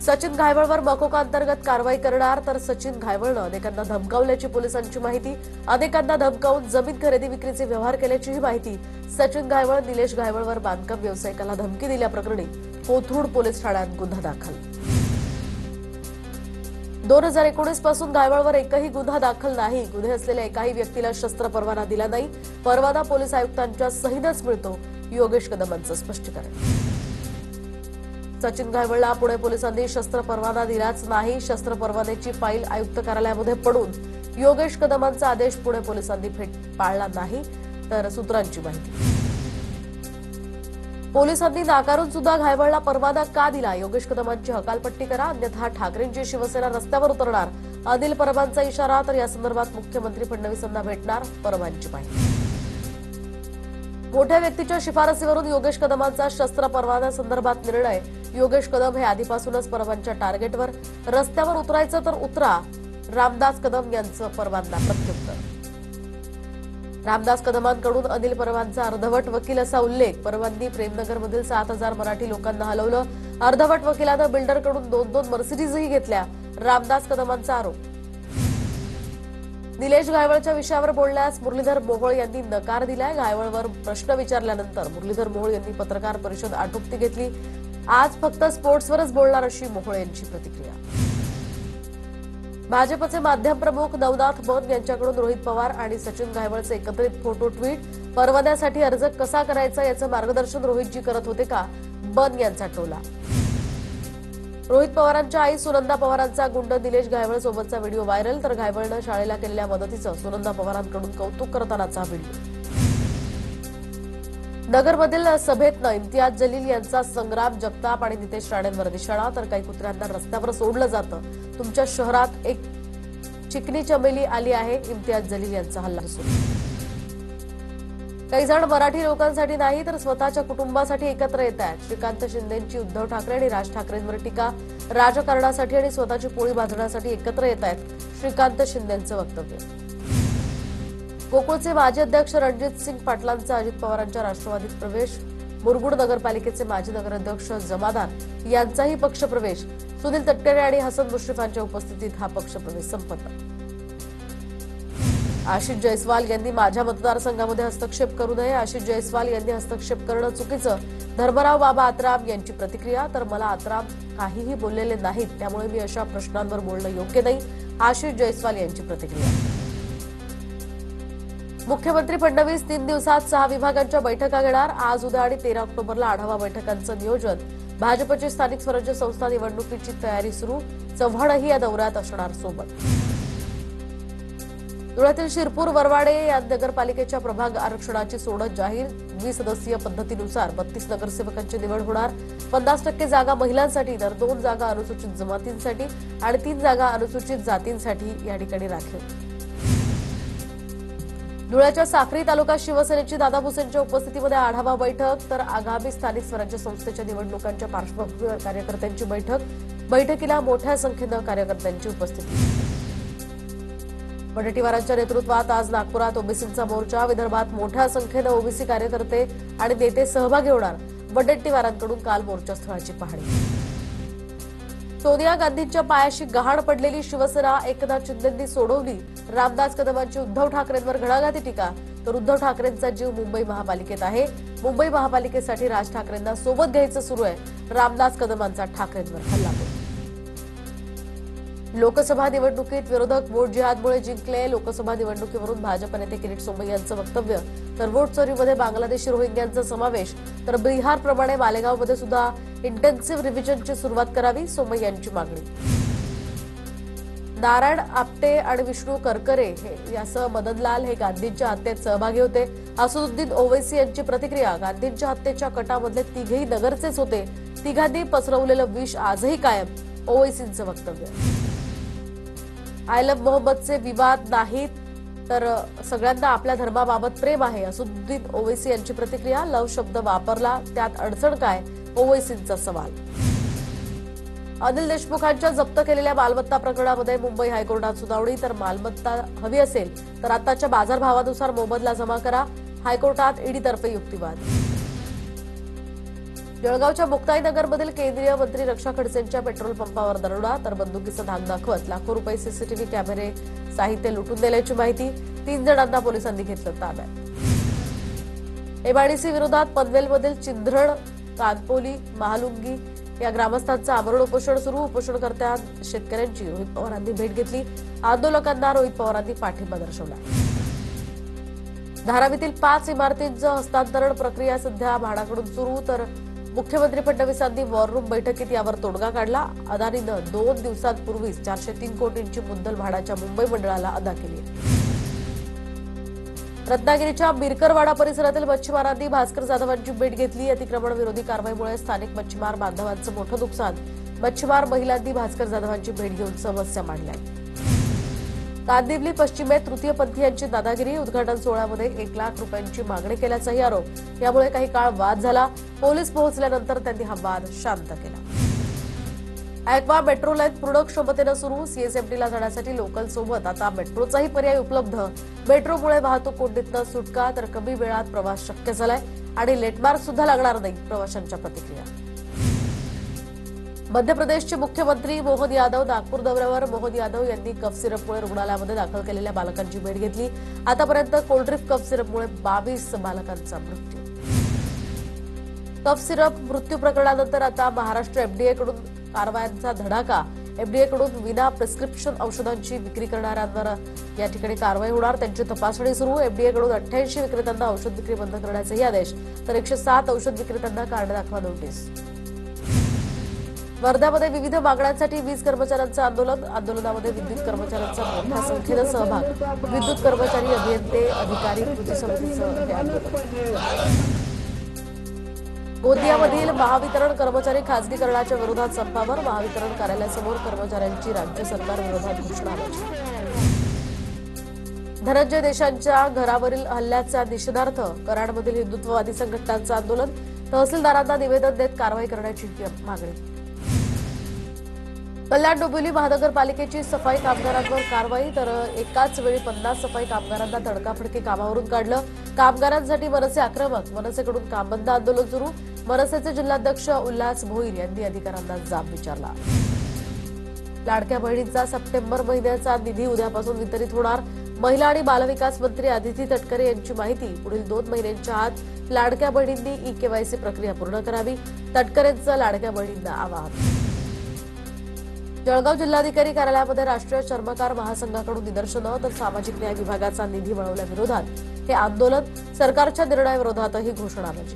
सचिन घायवळवर मकोका अंतर्गत कारवाई करणार तर सचिन घायवळनं अनेकांना धमकावल्याची पोलिसांची माहिती। अनेकांना धमकावून जमीन खरेदी विक्रीचे व्यवहार केल्याचीही माहिती। सचिन घायवळ निलेश घायवळवर बांधकाम व्यावसायिकाला धमकी दिल्याप्रकरणी कोथरूड पोलीस ठाण्यात गुन्हा दाखल। 2019 पासून घायवळवर एकही गुन्हा दाखल नाही। गुन्हे असलेल्या एकाही व्यक्तीला शस्त्र परवाना दिला नाही। परवाना पोलीस आयुक्तांच्या सहीनच मिळतो। योगेश कदमांचं स्पष्टीकरण। सचिन घायवळला पुणे पोलिसांनी शस्त्र परवाना दिलाच नाही। शस्त्र परवान्याची फाईल आयुक्त कार्यालयामध्ये पडून योगेश कदमांचा आदेश पुणे पोलिसांनी पाळला नाही। तर सूत्रांची माहिती, पोलिसांनी नाकारून सुद्धा घायवळला परवाना का दिला? योगेश कदमांची हकालपट्टी करा, अन्यथा ठाकरेंची शिवसेना रस्त्यावर उतरणार। अनिल परबांचा इशारा। तर या संदर्भात मुख्यमंत्री फडणवीसांना भेटणार। परबांची माहिती, मोठ्या व्यक्तीच्या शिफारसीवरून योगेश कदमांचा शस्त्र परवान्यासंदर्भात निर्णय। योगेश कदम हे आधीपासूनच परबांच्या टार्गेटवर। रस्त्यावर उतरायचं तर उतरा, रामदास कदम यांचं परबांना प्रत्युत्तर। रामदास कदमांकडून अनिल परबांचा अर्धवट वकील असा उल्लेख। परबांनी प्रेमनगरमधील 7,000 मराठी लोकांना हलवलं। अर्धवट वकिलानं बिल्डरकडून 2-2 मर्सिडीजही घेतल्या। रामदास कदमांचा आरोप। निलेश घायवळच्या विषयावर बोलण्यास मुरलीधर मोहोळ यांनी नकार दिलाय। घायवळवर प्रश्न विचारल्यानंतर मुरलीधर मोहोळ यांनी पत्रकार परिषद आटोपती घेतली। आज फक्त स्पोर्ट्सवरच बोलणार अशी मोहोळ यांची प्रतिक्रिया। भाजपचे माध्यम प्रमुख नवनाथ बन यांच्याकडून रोहित पवार आणि सचिन घायवळचे एकत्रित फोटो ट्विट। परवान्यासाठी अर्ज कसा करायचा याचं मार्गदर्शन रोहितजी करत होते का? बन यांचा टोला। रोहित पवारांच्या आई सुनंदा पवारांचा गुंड निलेश घायवळ सोबतचा व्हिडिओ व्हायरल। तर घायवळनं शाळेला केलेल्या मदतीचं सुनंदा पवारांकडून कौतुक करतानाचा व्हिडिओ। नगरमधील सभेतनं इम्तियाज जलील यांचा संग्राम जगताप आणि नितेश राणेंवर निशाणा। तर काही कुत्र्यांना रस्त्यावर सोडलं जातं। तुमच्या शहरात एक चिकनी चमेली आली आहे, इम्तियाज जलील यांचा हल्ला सुरू। काही जण मराठी लोकांसाठी नाही तर स्वतःच्या कुटुंबासाठी एकत्र येत आहेत। श्रीकांत शिंदेंची उद्धव ठाकरे आणि राज ठाकरेंवर टीका। राजकारणासाठी आणि स्वतःची पोळी भाजण्यासाठी एकत्र येत आहेत, श्रीकांत शिंदेंचं वक्तव्य। गोकुळचे माजी अध्यक्ष रणजितसिंग पाटलांचा अजित पवारांच्या राष्ट्रवादीत प्रवेश। मुरगुड नगरपालिकेचे माजी नगराध्यक्ष जमादार यांचाही पक्षप्रवेश। सुनील तटकरे आणि हसन मुश्रीफांच्या उपस्थितीत हा पक्षप्रवेश संपन्न। आशिष जयस्वाल यांनी माझ्या मतदारसंघामध्ये हस्तक्षेप करू नये। आशिष जयस्वाल यांनी हस्तक्षेप करणं चुकीचं। धर्मराव बाबा आत्राम यांची प्रतिक्रिया। तर मला आत्राम काहीही बोललेले नाहीत, त्यामुळे मी अशा प्रश्नांवर बोलणं योग्य नाही। आशिष जयस्वाल यांची प्रतिक्रिया। मुख्यमंत्री फडणवीस 3 दिवसात 6 विभागांच्या बैठका घेणार। आज, उद्या आणि 13 ऑक्टोबरला आढावा बैठकांचं नियोजन। भाजपची स्थानिक स्वराज्य संस्था निवडणुकीची तयारी सुरू। चव्हाणही या दौऱ्यात असणार सोबत। धुळ्यातील शिरपूर वरवाडे या नगरपालिकेच्या प्रभाग आरक्षणाची सोडत जाहीर। 20 सदस्यीय पद्धतीनुसार 32 नगरसेवकांची निवड होणार। 50% जागा महिलांसाठी तर 2 जागा अनुसूचित जमातींसाठी आणि 3 जागा अनुसूचित जातींसाठी या ठिकाणी राखीव। धुळ्याच्या साक्री तालुका शिवसेनेची दादा भुसेंच्या उपस्थितीमध्ये आढावा बैठक। तर आगामी स्थानिक स्वराज्य संस्थेच्या निवडणुकांच्या पार्श्वभूमीवर कार्यकर्त्यांची बैठक। बैठकीला मोठ्या संख्येनं कार्यकर्त्यांची उपस्थिती। वडेट्टीवारांच्या नेतृत्वात आज नागपुरात ओबीसींचा मोर्चा। विदर्भात मोठ्या संख्येनं ओबीसी कार्यकर्ते आणि नेते सहभागी होणार। वडेट्टीवारांकडून काल मोर्चास्थळाची पाहणी। सोनिया गांधींच्या पायाशी गहाण पडलेली शिवसेना एकनाथ शिंदेंनी सोडवली। रामदास कदमांची उद्धव ठाकरेंवर घणाघाती टीका। तर उद्धव ठाकरेंचा जीव मुंबई महापालिकेत आहे। मुंबई महापालिकेसाठी राज ठाकरेंना सोबत घ्यायचं सुरू आहे। रामदास कदमांचा ठाकरेंवर हल्लाबोल। लोकसभा निवडणुकीत विरोधक वोट जिहादमुळे जिंकले। लोकसभा निवडणुकीवरून भाजप नेते किरीट सोमय्या यांचं वक्तव्य। तर वोट चोरीमध्ये बांगलादेशी रोहिंग्यांचा समावेश। तर बिहारप्रमाणे मालेगावमध्ये सुद्धा इंटेन्सिव्ह रिव्हिजनची सुरुवात करावी, सोमय्या यांची मागणी। नारायण आपटे आणि विष्णू करकरे यासह मदनलाल हे गांधींच्या हत्येत सहभागी होते। असदुद्दीन ओवैसी यांची प्रतिक्रिया। गांधींच्या हत्येच्या कटामधले तिघेही नगरचेच होते। तिघांनी पसरवलेलं विष आजही कायम, ओवैसींचं वक्तव्य। आय लव्ह मोहम्मदचे विवाद नाहीत तर सगळ्यांना आपल्या धर्माबाबत प्रेम आहे, असदुद्दीन ओवैसी यांची प्रतिक्रिया। लव शब्द वापरला त्यात अडचण काय, ओवैसींचा सवाल। अनिल देशमुखांच्या जप्त केलेल्या मालमत्ता प्रकरणामध्ये मुंबई हायकोर्टात सुनावणी। तर मालमत्ता हवी असेल तर आताच्या बाजारभावानुसार मोबदला जमा करा, हायकोर्टात ईडीतर्फे युक्तिवाद। जळगावच्या मुक्ताईनगरमधील केंद्रीय मंत्री रक्षा खडसेंच्या पेट्रोल पंपावर दरोडा, तर बंदुकीचा धाक दाखवत लाखो रुपये सीसीटीव्ही कॅमेरे साहित्य लुटून नेल्याची माहिती. 3 जणांना पोलिसांनी घेतलं ताब्यात. एमआयडीसी विरोधात पनवेलमधील चिंधरण, कानपोली, महालुंगी या ग्रामस्थांचं आमरण उपोषण सुरू. उपोषणकर्त्या शेतकऱ्यांची रोहित पवारांनी भेट घेतली. आंदोलकांना रोहित पवारांनी पाठिंबा दर्शवला. धारावीतील 5 इमारतींचं हस्तांतरण प्रक्रिया सध्या म्हाडाकडून सुरू, तर मुख्यमंत्री फडणवीसांनी वॉर रूम बैठकीत यावर तोडगा काढला. अदानीनं 2 दिवसांपूर्वीच 403 कोटींची मुद्दल म्हाडाच्या मुंबई मंडळाला अदा केली. रत्नागिरीच्या बिरकरवाडा परिसरातील मच्छीमारांनी भास्कर जाधवांची भेट घेतली. अतिक्रमण विरोधी कारवाईमुळे स्थानिक मच्छीमार बांधवांचं मोठं नुकसान. मच्छीमार महिलांनी भास्कर जाधवांची भेट घेऊन समस्या मांडल्या. कांदिवली पश्चिमेत तृतीयपंथीयांची दादागिरी. उद्घाटन सोहळ्यामध्ये 1 लाख रुपयांची मागणी केल्याचाही आरोप. यामुळे काही काळ वाद झाला. पोलीस पोहोचल्यानंतर त्यांनी हा वाद शांत केला. ऍक्वा मेट्रो लाईन पूर्ण क्षमतेनं सुरू. सीएसएमटीला जाण्यासाठी लोकल सोबत आता मेट्रोचाही पर्याय उपलब्ध. मेट्रोमुळे वाहतूक कोंडीतनं सुटका, तर कमी वेळात प्रवास शक्य झालाय आणि लेटमार्क सुद्धा लागणार नाही. प्रवाशांच्या प्रतिक्रिया. मध्य प्रदेशचे मुख्यमंत्री मोहन यादव नागपूर दौऱ्यावर. मोहन यादव यांनी कफ सिरपमुळे रुग्णालयामध्ये दाखल केलेल्या बालकांची भेट घेतली. आतापर्यंत कोल्ड्रिफ्ट कफ सिरपमुळे 22 बालकांचा मृत्यू. कफ सिरप मृत्यू प्रकरणानंतर आता महाराष्ट्र एफडीएकडून कारवायांचा धडाका. एफडीएकडून विना प्रिस्क्रिप्शन औषधांची विक्री करणाऱ्यांवर या ठिकाणी कारवाई होणार. त्यांची तपासणी सुरू. एफडीएकडून 88 विक्रेत्यांना औषध विक्री बंद करण्याचेही आदेश, तर 107 औषध विक्रेत्यांना कारण दाखवा नोटीस. वर्ध्यामध्ये विविध मागण्यांसाठी वीज कर्मचाऱ्यांचं आंदोलन. आंदोलनामध्ये विद्युत कर्मचाऱ्यांचा मोठ्या संख्येनं सहभाग. विद्युत कर्मचारी, अभियंते, अधिकारी, कृती समितीचं हे आंदोलन. गोंदियामधील महावितरण कर्मचारी खासगीकरणाच्या विरोधात संपावर. महावितरण कार्यालयासमोर कर्मचाऱ्यांची राज्य सरकार विरोधात घोषणाबाजी. धनंजय देशांच्या घरावरील हल्ल्याचा निषेधार्थ कराडमधील हिंदुत्ववादी संघटनांचं आंदोलन. तहसीलदारांना निवेदन देत कारवाई करण्याची मागणी. कल्याण डोंबिवली महानगरपालिकेची सफाई कामगारांवर कारवाई, तर एकाच वेळी 50 सफाई कामगारांना तडकाफडकी कामावरून काढलं. कामगारांसाठी मनसे आक्रमक. मनसेकडून कामबंद आंदोलन सुरू. मनसेचे जिल्हाध्यक्ष उल्हास भोईर यांनी अधिकाऱ्यांना जाब विचारला. लाडक्या बहिणींचा सप्टेंबर महिन्याचा निधी उद्यापासून वितरित होणार. महिला आणि बालविकास मंत्री अदिती तटकरे यांची माहिती. पुढील 2 महिन्यांच्या आत लाडक्या बहिणींनी ई-केवायसी प्रक्रिया पूर्ण करावी. तटकरेंचं लाडक्या बहिणींना आवाहन. जळगाव जिल्हाधिकारी कार्यालयामध्ये राष्ट्रीय चर्मकार महासंघाकडून निदर्शनं, तर सामाजिक न्याय विभागाचा निधी वळवल्याविरोधात हे आंदोलन. सरकारच्या निर्णयाविरोधातही घोषणाबाजी.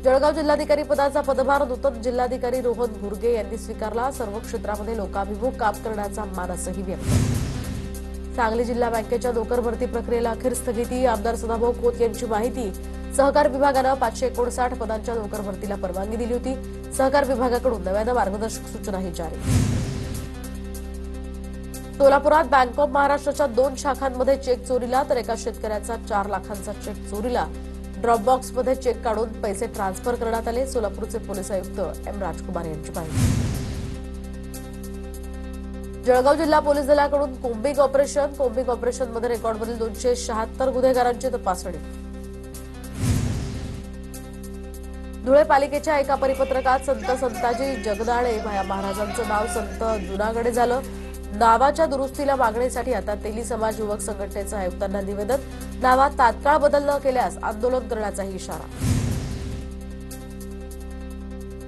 जळगाव जिल्हाधिकारी पदाचा पदभार नूतन जिल्हाधिकारी रोहन घुर्गे यांनी स्वीकारला. सर्व क्षेत्रामध्ये लोकाभिमुख काम करण्याचा मानसही व्यक्त. सांगली जिल्हा बँकेच्या नोकर भरती प्रक्रियेला अखेर स्थगिती. आमदार सदाभाऊ खोत यांची माहिती. सहकार विभागानं 559 पदांच्या नोकर भरतीला परवानगी दिली होती. सहकार विभागाकडून नव्यानं मार्गदर्शक सूचनाही जारी. सोलापुरात बँक ऑफ महाराष्ट्राच्या 2 शाखांमध्ये चेक चोरीला, तर एका शेतकऱ्याचा 4 लाखांचा चेक चोरीला. ड्रॉपबॉक्समध्ये चेक काढून पैसे ट्रान्सफर करण्यात आले. सोलापूरचे पोलीस आयुक्त एम राजकुमार यांची माहिती. जळगाव जिल्हा पोलीस दलाकडून कोम्बिंग ऑपरेशन. कोम्बिंग ऑपरेशनमध्ये रेकॉर्डवरील 276 गुन्हेगारांची तपासणी. धुळे पालिकेच्या एका परिपत्रकात संत संताजी जगदाळे महाराजांचं नाव संत जुनागडे झालं. नावाच्या दुरुस्तीला मागणीसाठी आता तेली समाज युवक संघटनेचं आयुक्तांना निवेदन. नावात तात्काळ बदल न केल्यास आंदोलन करण्याचाही इशारा.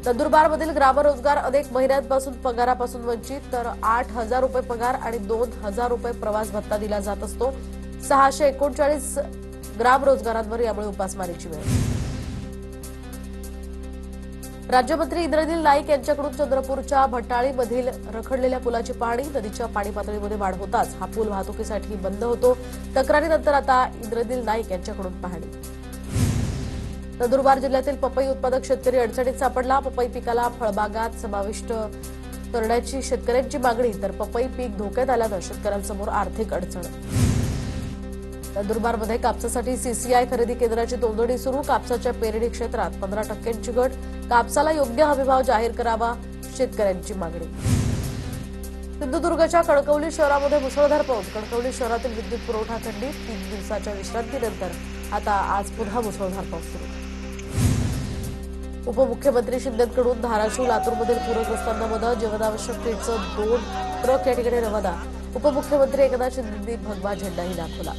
नंदुरबारमधील ग्रामरोजगार अनेक महिन्यांपासून पगारापासून वंचित, तर 8,000 रुपये पगार आणि 2,000 रुपये प्रवास भत्ता दिला जात असतो. 639 ग्रामरोजगारांवर यामुळे उपासमारीची वेळ. राज्यमंत्री इंद्रनील नाईक यांच्याकडून चंद्रपूरच्या भटाळीमधील रखडलेल्या पुलाची पाहणी. नदीच्या पाणी पातळीमध्ये वाढ होताच हा पूल वाहतुकीसाठी बंद होतो. तक्रारीनंतर आता इंद्रनील नाईक यांच्याकडून पाहणी. नंदुरबार जिल्ह्यातील पपई उत्पादक शेतकरी अडचणीत सापडला. पपई पिकाला फळबागात समाविष्ट करण्याची शेतकऱ्यांची मागणी, तर पपई पीक धोक्यात आल्यानं शेतकऱ्यांसमोर आर्थिक अडचण. नंदुरबारमध्ये कापसासाठी सीसीआय खरेदी केंद्राची नोंदणी सुरू. कापसाच्या पेरणी क्षेत्रात 15% घट. कापसाला योग्य हमीभाव जाहीर करावा, शेतकऱ्यांची मागणी. सिंधुदुर्गच्या कणकवली शहरामध्ये मुसळधार पाऊस. कणकवली शहरातील विद्युत पुरवठा खंडित. 3 दिवसाच्या विश्रांतीनंतर आता आज पुन्हा मुसळधार पाऊस सुरू. उपमुख्यमंत्री शिंदेकडून धाराशिव लातूरमधील पूरग्रस्तांना मदत, जीवनावश्यक किटचं 2 ट्रक या ठिकाणी रवाना. उपमुख्यमंत्री एकनाथ शिंदेंनी भगवा झेंडाही दाखवला.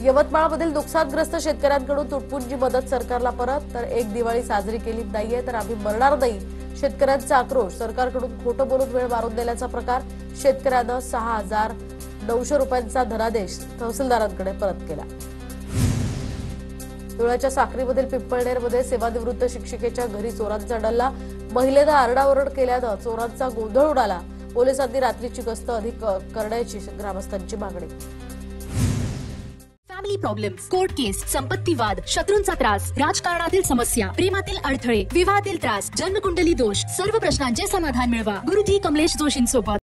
यवतमाळमधील नुकसानग्रस्त शेतकऱ्यांकडून तुटपुंजी मदत सरकारला परत. तर एक दिवाळी साजरी केली नाहीये तर आम्ही मरणार नाही, शेतकऱ्यांचा आक्रोश. सरकारकडून खोटं बोलून वेळ मारून दिल्याचा प्रकार. शेतकऱ्यानं 6,900 रुपयांचा धनादेश तहसीलदारांकडे परत केला. धुळ्याच्या साक्रीमधील पिंपळनेरमध्ये सेवानिवृत्त शिक्षिकेच्या घरी चोरांचा डल्ला. महिलेनं आरडाओरड केल्यानं चोरांचा गोंधळ उडाला. पोलिसांनी रात्रीची गस्त अधिक करण्याची ग्रामस्थांची मागणी. फॅमिली प्रॉब्लेम्स, कोर्ट केस, संपत्ती वाद, शत्रूंचा त्रास, राजकारणातील समस्या, प्रेमातील अडथळे, विवाहातील त्रास, जन्मकुंडली दोष, सर्व प्रश्नांचे समाधान मिळवा गुरुजी कमलेश जोशींसोबत.